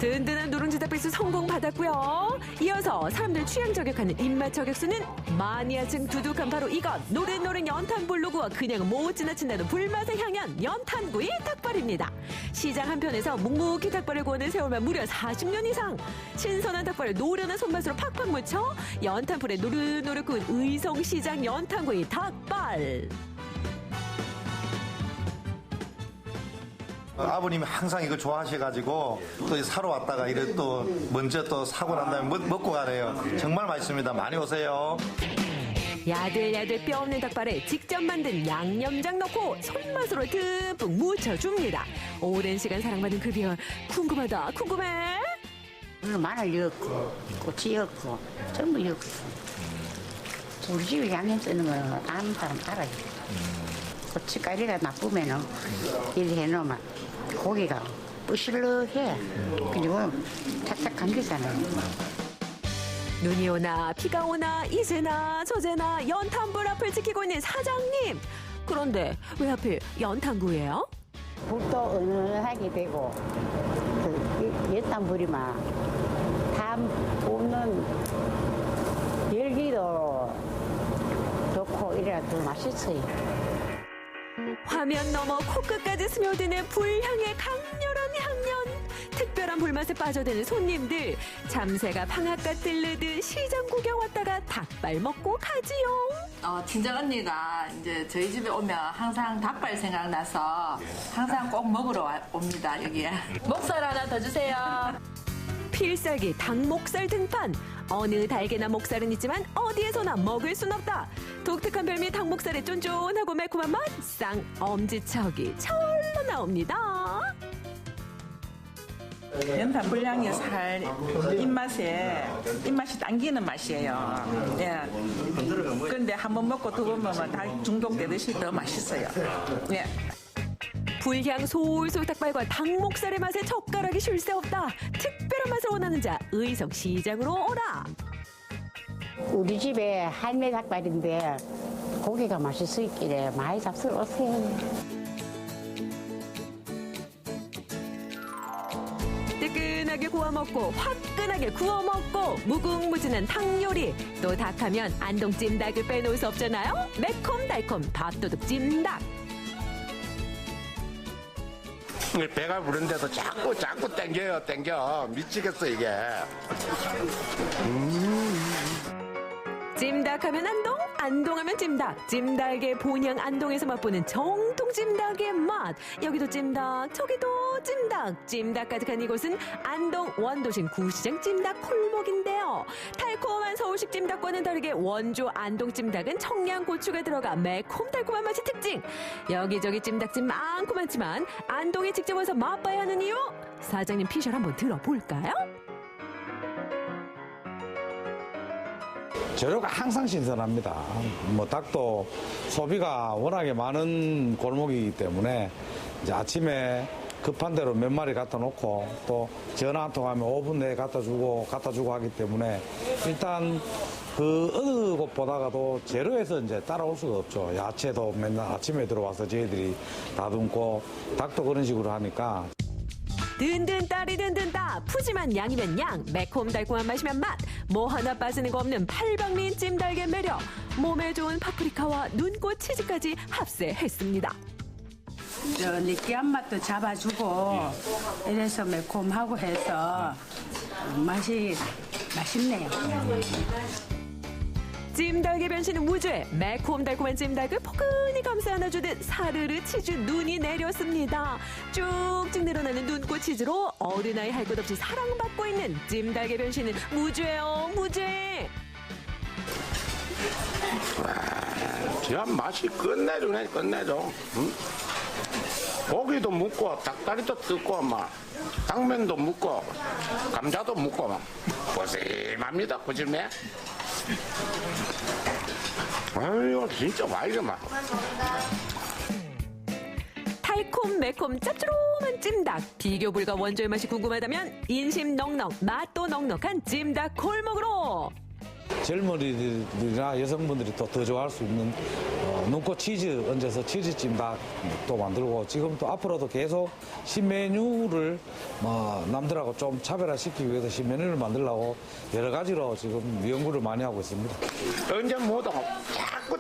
Speaker 2: 든든한 누룽지 닭백숙 성공 받았고요. 이어서 사람들 취향 저격하는 입맛 저격수는 마니아층 두둑한 바로 이것. 노릇노릇 연탄불로 구워 그냥 못 지나친다는 불맛의 향연 연탄구이 닭발입니다. 시장 한편에서 묵묵히 닭발을 구워낸 세월만 무려 40년 이상. 신선한 닭발을 노련한 손맛으로 팍팍 묻혀 연탄불에 노릇노릇 구운 의성시장 연탄구이 닭발.
Speaker 9: 아버님이 항상 이거 좋아하셔가지고 또 사러 왔다가 이래 또 먼저 또 사고 난 다음에 먹고 가네요. 정말 맛있습니다. 많이 오세요.
Speaker 2: 야들야들 뼈 없는 닭발에 직접 만든 양념장 넣고 손맛으로 듬뿍 묻혀줍니다. 오랜 시간 사랑받은 그 비결 궁금하다 궁금해.
Speaker 24: 마늘 넣고 고추 넣고 전부 넣고 우리 집에 양념 쓰는 거 아는 사람 알아요. 고춧가루가 나쁘면은 이렇게 해놓으면 고기가 부실러해. 그리고 착착 감기잖아요.
Speaker 2: 눈이 오나 비가 오나 이제나 저제나 연탄불 앞을 지키고 있는 사장님. 그런데 왜 하필 연탄구예요?
Speaker 24: 불도 은은하게 되고 그 연탄불이만 담 굽는 열기도 좋고 이래야 더 맛있어요.
Speaker 2: 화면 넘어 코끝까지 스며드는 불향의 강렬한 향연. 특별한 불맛에 빠져드는 손님들. 참새가 방앗간 들르듯 시장 구경 왔다가 닭발 먹고 가지요.
Speaker 25: 친정 언니가 이제 저희 집에 오면 항상 닭발 생각나서 항상 꼭 먹으러 옵니다, 여기에. 목살 하나 더 주세요.
Speaker 2: 필살기 닭목살 등판. 어느 닭에나 목살은 있지만 어디에서나 먹을 순 없다. 독특한 별미 닭목살의 쫀쫀하고 매콤한 맛 쌍 엄지척이 철로 나옵니다.
Speaker 26: 연탄 불향이 살 입맛이 당기는 맛이에요. 예. 그런데 한 번 먹고 두 번 먹으면 다 중독되듯이 더 맛있어요. 예.
Speaker 2: 불향 솔솔 닭발과 닭목살의 맛에 젓가락이 쉴 새 없다. 특별한 맛을 원하는 자 의성 시장으로 오라.
Speaker 24: 우리 집에 할매 닭발인데 고기가 맛있어 있길래 많이 잡수러 오세요.
Speaker 2: 뜨끈하게 구워 먹고 화끈하게 구워 먹고 무궁무진한 닭 요리. 또 닭하면 안동 찜닭을 빼놓을 수 없잖아요. 매콤달콤 밥도둑 찜닭.
Speaker 7: 배가 부른데도 자꾸 땡겨 미치겠어 이게.
Speaker 2: 찜닭하면 안동, 안동하면 찜닭. 찜닭의 본향 안동에서 맛보는 정통 찜닭의 맛. 여기도 찜닭, 저기도 찜닭. 찜닭까지 간 이곳은 안동 원도심 구시장 찜닭 골목인데요. 달콤한 서울식 찜닭과는 다르게 원조 안동 찜닭은 청양고추가 들어가 매콤달콤한 맛이 특징. 여기저기 찜닭집 많고 많지만 안동에 직접 와서 맛봐야 하는 이유? 사장님 피셜 한번 들어볼까요?
Speaker 27: 재료가 항상 신선합니다. 닭도 소비가 워낙에 많은 골목이기 때문에 이제 아침에 급한 대로 몇 마리 갖다 놓고 또 전화 한 통 하면 5분 내에 갖다 주고 하기 때문에 일단 그 어느 곳보다가도 재료에서 이제 따라올 수가 없죠. 야채도 맨날 아침에 들어와서 저희들이 다듬고 닭도 그런 식으로 하니까.
Speaker 2: 든든 딸이 든든 따, 푸짐한 양이면 양, 매콤달콤한 맛이면 맛, 뭐 하나 빠지는 거 없는 팔방미인 찜닭의 매력, 몸에 좋은 파프리카와 눈꽃 치즈까지 합세했습니다.
Speaker 24: 느끼한 맛도 잡아주고 이래서 매콤하고 해서 맛이 맛있네요.
Speaker 2: 찜닭의 변신은 무죄. 매콤달콤한 찜닭을 포근히 감싸 안아주듯 사르르 치즈 눈이 내렸습니다. 쭉쭉 늘어나는 눈꽃 치즈로 어린아이 할 것 없이 사랑받고 있는 찜닭의 변신은 무죄요, 무죄.
Speaker 7: 야, 맛이 끝내주네, 끝내줘. 응? 고기도 묵고 닭다리도 뜯고 막 당면도 묵고 감자도 묵고 막 보슬합니다. 그쯤에 아유 진짜 맛있어 막.
Speaker 2: 달콤 매콤 짭조름한 찜닭, 비교 불가 원조의 맛이 궁금하다면 인심 넉넉 맛도 넉넉한 찜닭 골목으로.
Speaker 27: 젊은이들이나 여성분들이 또 더 좋아할 수 있는 눈꽃 치즈 얹어서 치즈찜닭도 만들고, 지금 또 앞으로도 계속 신메뉴를 남들하고 좀 차별화시키기 위해서 신메뉴를 만들려고 여러 가지로 지금 연구를 많이 하고 있습니다.
Speaker 7: 언제 뭐도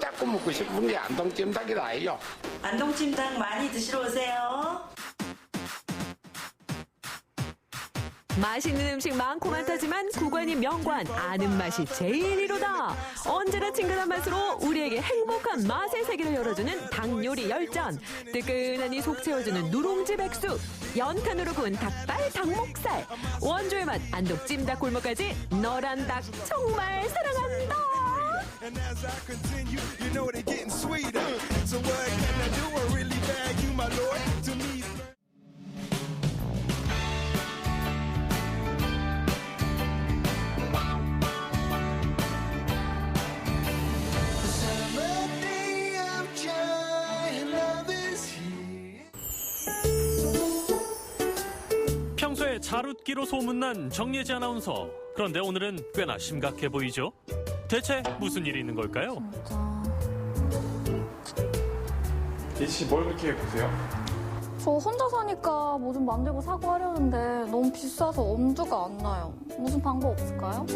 Speaker 7: 자꾸 먹고 싶은 게 안동찜닭이다 아니요.
Speaker 1: 안동찜닭 많이 드시러 오세요.
Speaker 2: 맛있는 음식 많고 많다지만 구관이 명관, 아는 맛이 제일이로다. 언제나 친근한 맛으로 우리에게 행복한 맛의 세계를 열어주는 닭요리 열전, 뜨끈하니 속 채워주는 누룽지 백숙, 연탄으로 구운 닭발, 닭목살, 원조의 맛 안동 찜닭 골목까지 너란 닭 정말 사랑한다.
Speaker 3: 평소에 잘 웃기로 소문난 정예지 아나운서. 그런데 오늘은 꽤나 심각해 보이죠? 대체 무슨 일이 있는 걸까요?
Speaker 4: 예지 씨 뭘 그렇게 보세요?
Speaker 10: 저 혼자 사니까 뭐 좀 만들고 사고 하려는데 너무 비싸서 엄두가 안 나요. 무슨 방법 없을까요?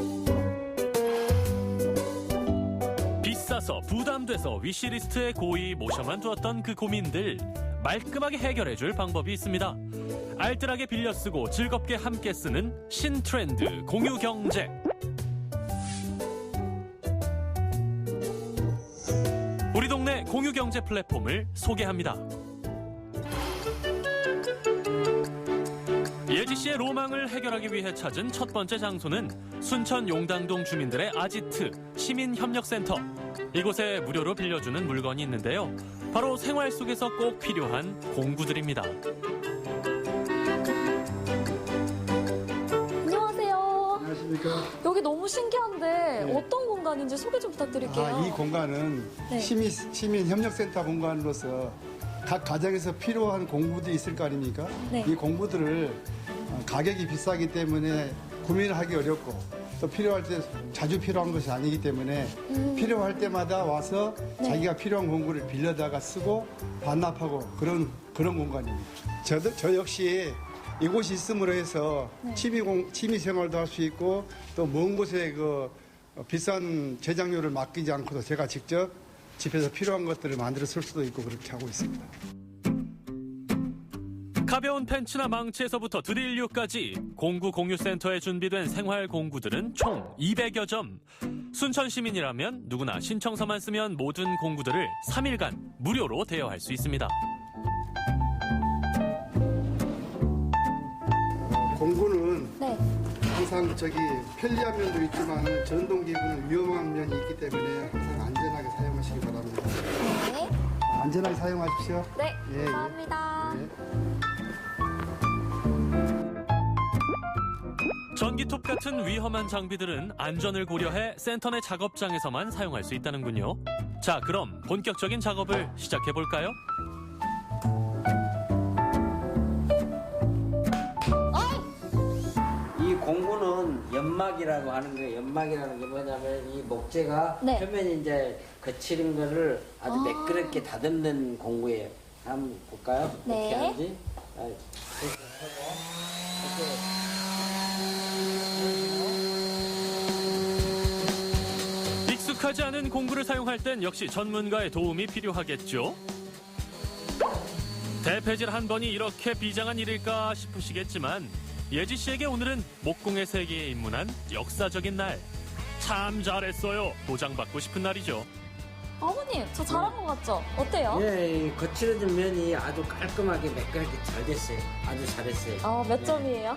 Speaker 3: 비싸서 부담돼서 위시리스트에 고이 모셔만 두었던 그 고민들 말끔하게 해결해줄 방법이 있습니다. 알뜰하게 빌려 쓰고 즐겁게 함께 쓰는 신트렌드 공유경제. 우리 동네 공유경제 플랫폼을 소개합니다. 예지 씨의 로망을 해결하기 위해 찾은 첫 번째 장소는 순천 용당동 주민들의 아지트 시민협력센터. 이곳에 무료로 빌려주는 물건이 있는데요. 바로 생활 속에서 꼭 필요한 공구들입니다.
Speaker 10: 안녕하세요.
Speaker 13: 안녕하십니까.
Speaker 10: 여기 너무 신기한데
Speaker 13: 네.
Speaker 10: 어떤 공간인지 소개 좀 부탁드릴게요.
Speaker 13: 이 공간은
Speaker 10: 네.
Speaker 13: 시민협력센터 공간으로서 각 가정에서 필요한 공구들이 있을 거 아닙니까?
Speaker 10: 네.
Speaker 13: 이 공구들을 가격이 비싸기 때문에 구매를 하기 어렵고 또 필요할 때 자주 필요한 것이 아니기 때문에 필요할 때마다 와서
Speaker 10: 네.
Speaker 13: 자기가 필요한 공구를 빌려다가 쓰고 반납하고 그런 공간입니다. 저 역시 이곳이 있음으로 해서
Speaker 10: 네.
Speaker 13: 취미 생활도 할 수 있고 또 먼 곳에 그 비싼 제작료를 맡기지 않고도 제가 직접 집에서 필요한 것들을 만들어 쓸 수도 있고 그렇게 하고 있습니다.
Speaker 3: 가벼운 펜치나 망치에서부터 드릴류까지 공구 공유센터에 준비된 생활 공구들은 총 200여 점. 순천 시민이라면 누구나 신청서만 쓰면 모든 공구들을 3일간 무료로 대여할 수 있습니다.
Speaker 13: 공구는
Speaker 10: 네.
Speaker 13: 항상 편리한 면도 있지만 전동기구는 위험한 면이 있기 때문에 항상 안전하게 사용하시기 바랍니다.
Speaker 10: 네.
Speaker 13: 안전하게 사용하십시오.
Speaker 10: 네.
Speaker 13: 예,
Speaker 10: 감사합니다.
Speaker 3: 전기톱 같은 위험한 장비들은 안전을 고려해 센터 내 작업장에서만 사용할 수 있다는군요. 자, 그럼 본격적인 작업을 시작해볼까요?
Speaker 14: 이 공구는 연막이라고 하는 거예요. 연막이라는 게 뭐냐면 이 목재가
Speaker 10: 네.
Speaker 14: 표면이 이제 거칠은 거를 아주 매끄럽게 다듬는 공구예요. 한번 볼까요?
Speaker 10: 네.
Speaker 14: 어떻게 하는지. 이렇게 하고
Speaker 3: 익숙하지 않은 공구를 사용할 땐 역시 전문가의 도움이 필요하겠죠. 대패질 한 번이 이렇게 비장한 일일까 싶으시겠지만 예지 씨에게 오늘은 목공의 세계에 입문한 역사적인 날. 참 잘했어요. 도장받고 싶은 날이죠.
Speaker 10: 아버님, 저 잘한 것 같죠? 어때요?
Speaker 14: 예, 거칠어진 면이 아주 깔끔하게 매끄럽게 잘 됐어요. 아주 잘했어요.
Speaker 10: 몇 점이에요?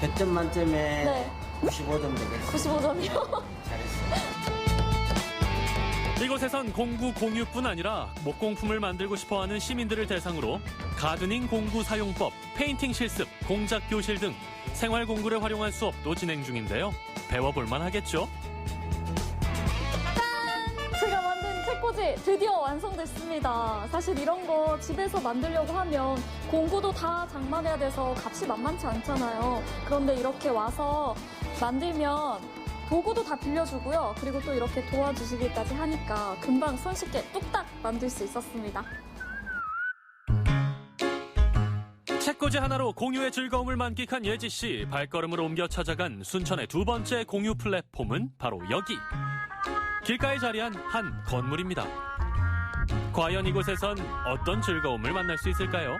Speaker 14: 100점 만점에
Speaker 10: 네.
Speaker 14: 95점 되겠어요.
Speaker 10: 95점이요?
Speaker 14: 잘했어요.
Speaker 3: 이곳에선 공구 공유뿐 아니라 목공품을 만들고 싶어하는 시민들을 대상으로 가드닝 공구 사용법, 페인팅 실습, 공작 교실 등 생활 공구를 활용한 수업도 진행 중인데요. 배워볼만 하겠죠?
Speaker 10: 제가 만든 책꽂이 드디어 완성됐습니다. 사실 이런 거 집에서 만들려고 하면 공구도 다 장만해야 돼서 값이 만만치 않잖아요. 그런데 이렇게 와서 만들면 도구도 다 빌려주고요. 그리고 또 이렇게 도와주시기까지 하니까 금방 손쉽게 뚝딱 만들 수 있었습니다.
Speaker 3: 책꽂이 하나로 공유의 즐거움을 만끽한 예지 씨. 발걸음을 옮겨 찾아간 순천의 두 번째 공유 플랫폼은 바로 여기. 길가에 자리한 한 건물입니다. 과연 이곳에선 어떤 즐거움을 만날 수 있을까요?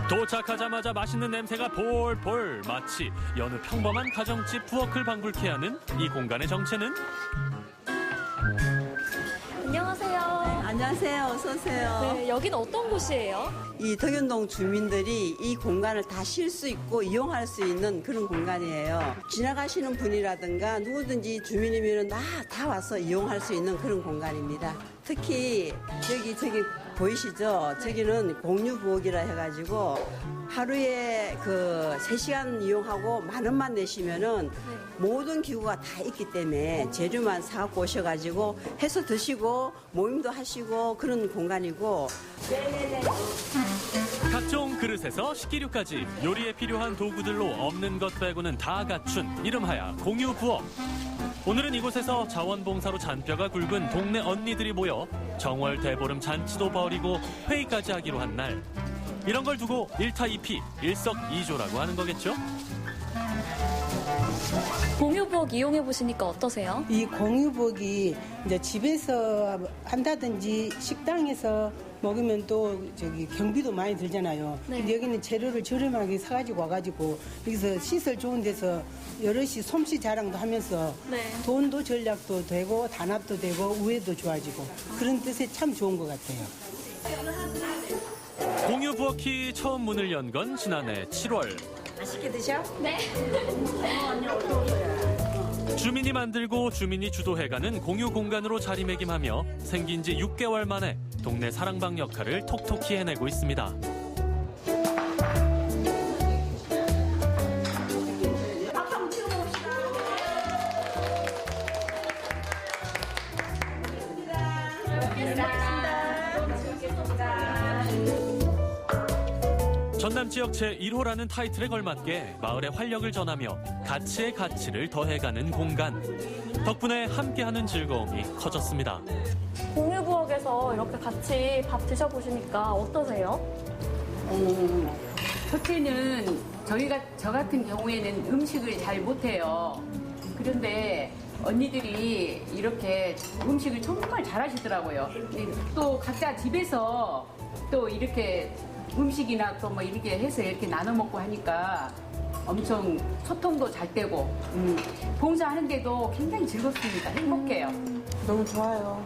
Speaker 3: 도착하자마자 맛있는 냄새가 볼볼, 마치 여느 평범한 가정집 부엌을 방불케 하는 이 공간의 정체는?
Speaker 10: 안녕하세요.
Speaker 11: 안녕하세요. 어서 오세요.
Speaker 10: 네, 여기는 어떤 곳이에요?
Speaker 11: 이 덕연동 주민들이 이 공간을 다 쉴 수 있고 이용할 수 있는 그런 공간이에요. 지나가시는 분이라든가 누구든지 주민이면 다 와서 이용할 수 있는 그런 공간입니다. 특히 저기 보이시죠? 저기는 공유부엌이라 해가지고 하루에 3시간 이용하고 10,000원만 내시면은 모든 기구가 다 있기 때문에 재료만 사갖고 오셔가지고 해서 드시고 모임도 하시고 그런 공간이고. 네네네.
Speaker 3: 각종 그릇에서 식기류까지 요리에 필요한 도구들로 없는 것 빼고는 다 갖춘 이름하야 공유부엌. 오늘은 이곳에서 자원봉사로 잔뼈가 굵은 동네 언니들이 모여 정월 대보름 잔치도 벌이고 회의까지 하기로 한 날. 이런 걸 두고 1타2피, 일석이조라고 하는 거겠죠?
Speaker 10: 공유부엌 이용해 보시니까 어떠세요?
Speaker 24: 이 공유부엌이 이제 집에서 한다든지 식당에서 먹으면 또 경비도 많이 들잖아요.
Speaker 10: 네.
Speaker 24: 근데 여기는 재료를 저렴하게 사가지고 와가지고 여기서 시설 좋은 데서 여럿이 솜씨 자랑도 하면서
Speaker 10: 네.
Speaker 24: 돈도 전략도 되고 단합도 되고 우애도 좋아지고 그런 뜻에 참 좋은 것 같아요.
Speaker 3: 공유 부엌이 처음 문을 연 건 지난해 7월.
Speaker 11: 맛있게 드셔?
Speaker 10: 네.
Speaker 3: 주민이 만들고 주민이 주도해가는 공유 공간으로 자리매김하며 생긴 지 6개월 만에 동네 사랑방 역할을 톡톡히 해내고 있습니다. 전남 지역 제1호라는 타이틀에 걸맞게 마을의 활력을 전하며 가치의 가치를 더해가는 공간. 덕분에 함께하는 즐거움이 커졌습니다.
Speaker 10: 공유부엌에서 이렇게 같이 밥 드셔보시니까 어떠세요?
Speaker 12: 첫째는 저 같은 경우에는 음식을 잘 못해요. 그런데 언니들이 이렇게 음식을 정말 잘하시더라고요. 또 각자 집에서 또 이렇게 음식이나 또 뭐 이렇게 해서 이렇게 나눠 먹고 하니까 엄청 소통도 잘 되고 봉사하는데도 굉장히 즐겁습니다. 행복해요.
Speaker 15: 너무 좋아요.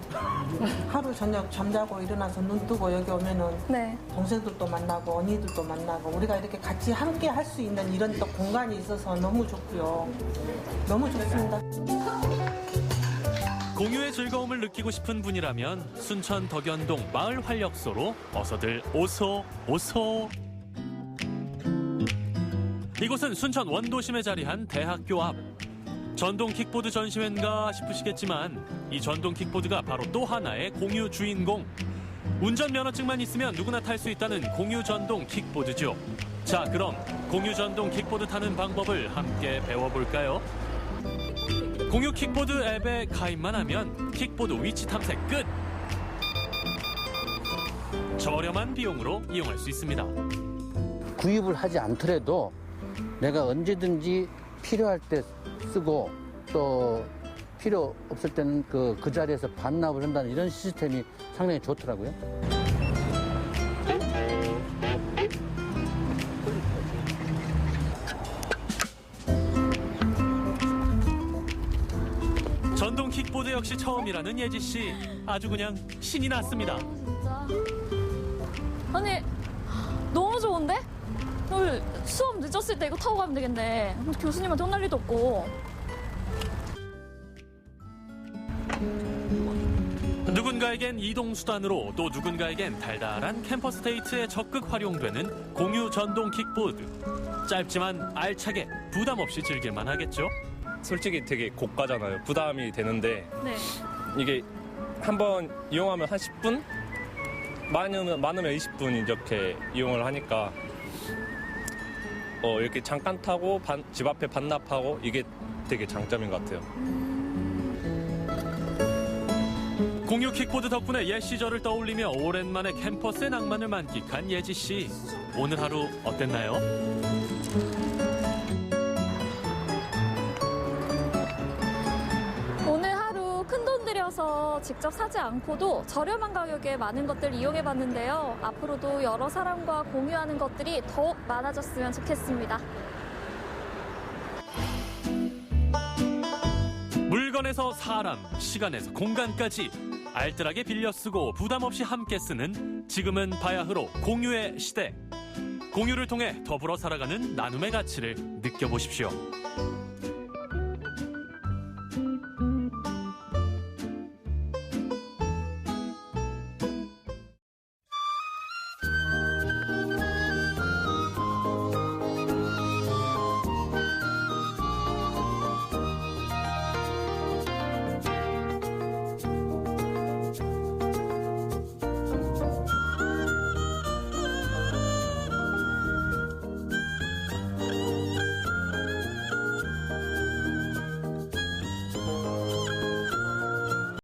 Speaker 15: 하루 저녁 잠자고 일어나서 눈 뜨고 여기 오면은
Speaker 10: 네.
Speaker 15: 동생들도 만나고 언니들도 만나고 우리가 이렇게 같이 함께 할 수 있는 이런 또 공간이 있어서 너무 좋고요. 너무 좋습니다.
Speaker 3: 공유의 즐거움을 느끼고 싶은 분이라면 순천 덕연동 마을 활력소로 어서들 오소 오소. 이곳은 순천 원도심에 자리한 대학교 앞. 전동 킥보드 전시회인가 싶으시겠지만 이 전동 킥보드가 바로 또 하나의 공유 주인공. 운전면허증만 있으면 누구나 탈 수 있다는 공유 전동 킥보드죠. 자, 그럼 공유 전동 킥보드 타는 방법을 함께 배워볼까요? 공유 킥보드 앱에 가입만 하면 킥보드 위치 탐색 끝! 저렴한 비용으로 이용할 수 있습니다.
Speaker 5: 구입을 하지 않더라도 내가 언제든지 필요할 때 쓰고 또 필요 없을 때는 그 자리에서 반납을 한다는 이런 시스템이 상당히 좋더라고요.
Speaker 3: 전동 킥보드 역시 처음이라는 예지 씨. 아주 그냥 신이 났습니다.
Speaker 10: 진짜. 아니, 너무 좋은데? 오늘 수업 늦었을 때 이거 타고 가면 되겠네. 교수님한테 혼날 일도 없고.
Speaker 3: 누군가에겐 이동수단으로 또 누군가에겐 달달한 캠퍼스 데이트에 적극 활용되는 공유 전동 킥보드. 짧지만 알차게 부담 없이 즐길만 하겠죠?
Speaker 16: 솔직히 되게 고가잖아요. 부담이 되는데
Speaker 10: 네.
Speaker 16: 이게 한번 이용하면 한 10분? 많으면 20분 이렇게 이용을 하니까 이렇게 잠깐 타고 집 앞에 반납하고 이게 되게 장점인 것 같아요.
Speaker 3: 공유 킥보드 덕분에 옛 시절을 떠올리며 오랜만에 캠퍼스의 낭만을 만끽한 예지 씨. 오늘 하루 어땠나요?
Speaker 10: 오늘 하루 큰돈 들여서 직접 사지 않고도 저렴한 가격에 많은 것들 이용해봤는데요. 앞으로도 여러 사람과 공유하는 것들이 더욱 많아졌으면 좋겠습니다.
Speaker 3: 물건에서 사람, 시간에서 공간까지 알뜰하게 빌려 쓰고 부담 없이 함께 쓰는 지금은 바야흐로 공유의 시대. 공유를 통해 더불어 살아가는 나눔의 가치를 느껴보십시오.